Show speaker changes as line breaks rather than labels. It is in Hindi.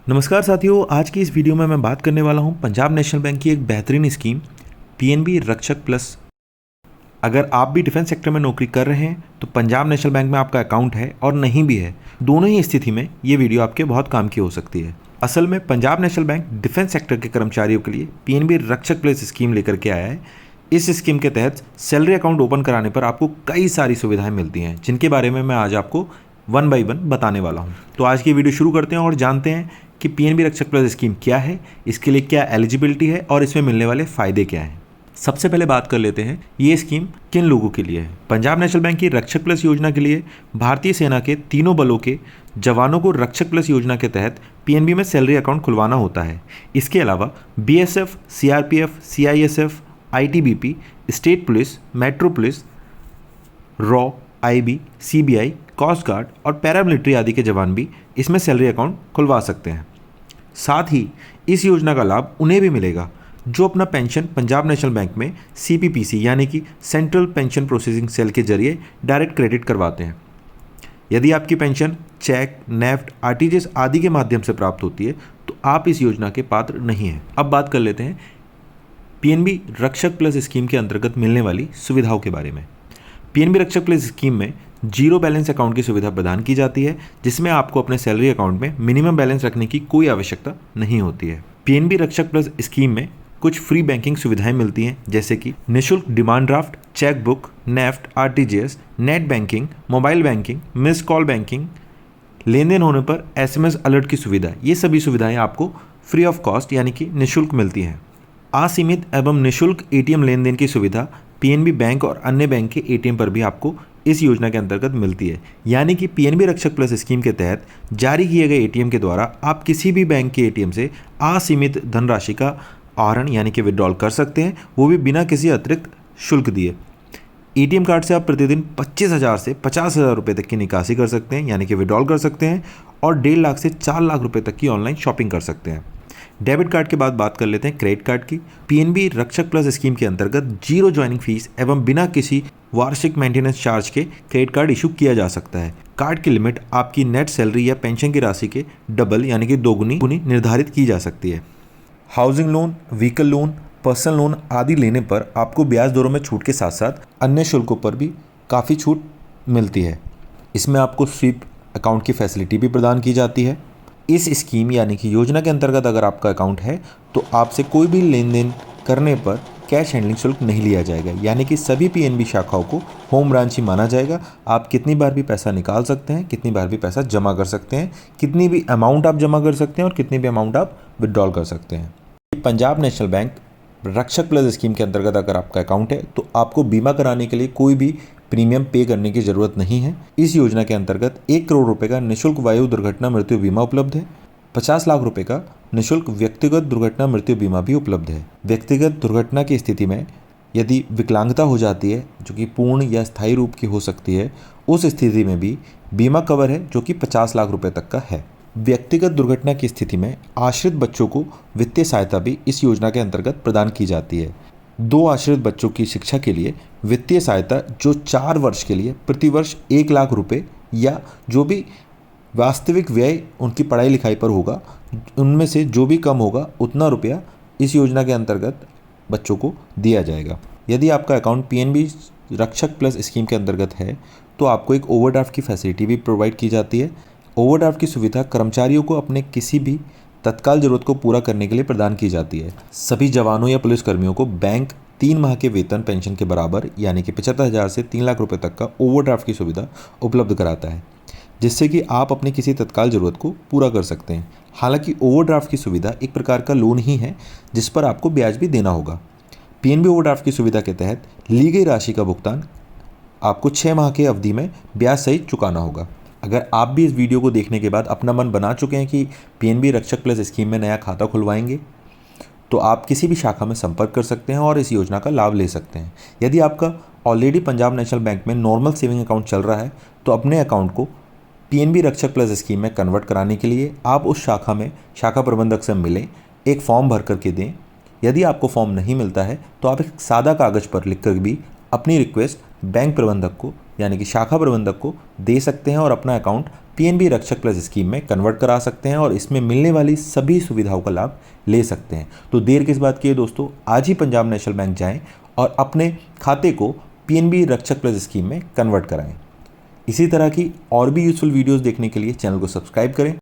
नमस्कार साथियों, आज की इस वीडियो में मैं बात करने वाला हूं पंजाब नेशनल बैंक की एक बेहतरीन स्कीम पीएनबी रक्षक प्लस। अगर आप भी डिफेंस सेक्टर में नौकरी कर रहे हैं तो पंजाब नेशनल बैंक में आपका अकाउंट है और नहीं भी है, दोनों ही स्थिति में ये वीडियो आपके बहुत काम की हो सकती है। असल में Punjab national bank defence sector के कर्मचारियों के लिए पीएनबी रक्षक प्लस स्कीम लेकर के आया है। इस स्कीम के तहत सैलरी अकाउंट ओपन कराने पर आपको कई सारी सुविधाएं मिलती हैं, जिनके बारे में मैं आज आपको वन बाई वन बताने वाला हूं। तो आज की वीडियो शुरू करते हैं और जानते हैं कि पीएनबी रक्षक प्लस स्कीम क्या है, इसके लिए क्या एलिजिबिलिटी है और इसमें मिलने वाले फ़ायदे क्या हैं। सबसे पहले बात कर लेते हैं ये स्कीम किन लोगों के लिए है। पंजाब नेशनल बैंक की रक्षक प्लस योजना के लिए भारतीय सेना के तीनों बलों के जवानों को रक्षक प्लस योजना के तहत पीएनबी में सैलरी अकाउंट खुलवाना होता है। इसके अलावा BSF, CRPF, CISF, ITBP, state police, metro police, रॉ, आईबी, सीबीआई, कोस्ट गार्ड और पैरामिलिट्री आदि के जवान भी इसमें सैलरी अकाउंट खुलवा सकते हैं। साथ ही इस योजना का लाभ उन्हें भी मिलेगा जो अपना पेंशन पंजाब नेशनल बैंक में सीपीपीसी यानी कि सेंट्रल पेंशन प्रोसेसिंग सेल के जरिए डायरेक्ट क्रेडिट करवाते हैं। यदि आपकी पेंशन चेक, नेफ्ट, आरटीजीएस आदि के माध्यम से प्राप्त होती है तो आप इस योजना के पात्र नहीं हैं। अब बात कर लेते हैं पीएनबी रक्षक प्लस स्कीम के अंतर्गत मिलने वाली सुविधाओं के बारे में। पीएनबी रक्षक प्लस स्कीम में जीरो बैलेंस अकाउंट की सुविधा प्रदान की जाती है, जिसमें आपको अपने सैलरी अकाउंट में मिनिमम बैलेंस रखने की कोई आवश्यकता नहीं होती है। पीएनबी रक्षक प्लस स्कीम में कुछ फ्री बैंकिंग सुविधाएं मिलती हैं, जैसे कि निःशुल्क demand draft, cheque book, NEFT, RTGS, net banking, mobile banking, miss call banking, लेन देन होने पर एसएमएस अलर्ट की सुविधा। ये सभी सुविधाएं आपको फ्री ऑफ कॉस्ट यानी कि निःशुल्क मिलती हैं। असीमित एवं निःशुल्क एटीएम लेन देन की सुविधा पीएनबी बैंक और अन्य बैंक के एटीएम पर भी आपको इस योजना के अंतर्गत मिलती है। यानी कि पीएनबी रक्षक प्लस स्कीम के तहत जारी किए गए एटीएम के द्वारा आप किसी भी बैंक के एटीएम से असीमित धनराशि का आहरण यानी कि विड्रॉल कर सकते हैं, वो भी बिना किसी अतिरिक्त शुल्क दिए। एटीएम कार्ड से आप प्रतिदिन 25,000 से 50,000 रुपये तक की निकासी कर सकते हैं यानी कि विड्रॉल कर सकते हैं, और 1.5 लाख से 4 लाख रुपये तक की ऑनलाइन शॉपिंग कर सकते हैं। डेबिट कार्ड के बाद बात कर लेते हैं क्रेडिट कार्ड की। पीएनबी रक्षक प्लस स्कीम के अंतर्गत जीरो ज्वाइनिंग फीस एवं बिना किसी वार्षिक मेंटेनेंस चार्ज के क्रेडिट कार्ड इशू किया जा सकता है। कार्ड की लिमिट आपकी नेट सैलरी या पेंशन की राशि के डबल यानी कि दोगुनी निर्धारित की जा सकती है। Housing loan, vehicle loan, personal loan आदि लेने पर आपको ब्याज दरों में छूट के साथ साथ अन्य शुल्कों पर भी काफ़ी छूट मिलती है। इसमें आपको स्वीप अकाउंट की फैसिलिटी भी प्रदान की जाती है। इस स्कीम यानी कि योजना के अंतर्गत अगर आपका अकाउंट है तो आपसे कोई भी लेन देन करने पर कैश हैंडलिंग शुल्क नहीं लिया जाएगा, यानी कि सभी पीएनबी शाखाओं को होम ब्रांच ही माना जाएगा। आप कितनी बार भी पैसा निकाल सकते हैं, कितनी बार भी पैसा जमा कर सकते हैं, कितनी भी अमाउंट आप जमा कर सकते हैं और कितनी भी अमाउंट आप विड्रॉल कर सकते हैं। पंजाब नेशनल बैंक रक्षक प्लस स्कीम के अंतर्गत अगर आपका अकाउंट है तो आपको बीमा कराने के लिए कोई भी प्रीमियम पे करने की ज़रूरत नहीं है। इस योजना के अंतर्गत 1 करोड़ रुपए का निःशुल्क वायु दुर्घटना मृत्यु बीमा उपलब्ध है। 50 लाख रुपए का निःशुल्क व्यक्तिगत दुर्घटना मृत्यु बीमा भी उपलब्ध है। व्यक्तिगत दुर्घटना की स्थिति में यदि विकलांगता हो जाती है, जो कि पूर्ण या स्थायी रूप की हो सकती है, उस स्थिति में भी बीमा कवर है जो कि 50 लाख रुपए तक का है। व्यक्तिगत दुर्घटना की स्थिति में आश्रित बच्चों को वित्तीय सहायता भी इस योजना के अंतर्गत प्रदान की जाती है। 2 आश्रित बच्चों की शिक्षा के लिए वित्तीय सहायता जो 4 वर्ष के लिए प्रतिवर्ष 1 लाख रुपए या जो भी वास्तविक व्यय उनकी पढ़ाई लिखाई पर होगा, उनमें से जो भी कम होगा उतना रुपया इस योजना के अंतर्गत बच्चों को दिया जाएगा। यदि आपका अकाउंट पीएनबी रक्षक प्लस स्कीम के अंतर्गत है तो आपको एक ओवरड्राफ्ट की फैसिलिटी भी प्रोवाइड की जाती है। ओवरड्राफ्ट की सुविधा कर्मचारियों को अपने किसी भी तत्काल जरूरत को पूरा करने के लिए प्रदान की जाती है। सभी जवानों या पुलिसकर्मियों को बैंक 3 माह के वेतन पेंशन के बराबर यानी कि 75,000 से 3 लाख रुपए तक का ओवरड्राफ्ट की सुविधा उपलब्ध कराता है, जिससे कि आप अपनी किसी तत्काल ज़रूरत को पूरा कर सकते हैं। हालांकि ओवरड्राफ्ट की सुविधा एक प्रकार का लोन ही है जिस पर आपको ब्याज भी देना होगा। पीएनबी ओवरड्राफ्ट की सुविधा के तहत ली गई राशि का भुगतान आपको 6 माह की अवधि में ब्याज सहित चुकाना होगा। अगर आप भी इस वीडियो को देखने के बाद अपना मन बना चुके हैं कि पीएनबी रक्षक प्लस स्कीम में नया खाता खुलवाएंगे, तो आप किसी भी शाखा में संपर्क कर सकते हैं और इस योजना का लाभ ले सकते हैं। यदि आपका ऑलरेडी पंजाब नेशनल बैंक में नॉर्मल सेविंग अकाउंट चल रहा है तो अपने अकाउंट को पीएनबी रक्षक प्लस स्कीम में कन्वर्ट कराने के लिए आप उस शाखा में शाखा प्रबंधक से मिलें, एक फॉर्म भर करके दें। यदि आपको फॉर्म नहीं मिलता है तो आप एक सादा कागज़ पर लिख कर भी अपनी रिक्वेस्ट बैंक प्रबंधक को यानी कि शाखा प्रबंधक को दे सकते हैं और अपना अकाउंट पीएनबी रक्षक प्लस स्कीम में कन्वर्ट करा सकते हैं और इसमें मिलने वाली सभी सुविधाओं का लाभ ले सकते हैं। तो देर किस बात की है दोस्तों, आज ही पंजाब नेशनल बैंक जाएं और अपने खाते को पीएनबी रक्षक प्लस स्कीम में कन्वर्ट कराएं। इसी तरह की और भी यूजफुल वीडियोस देखने के लिए चैनल को सब्सक्राइब करें।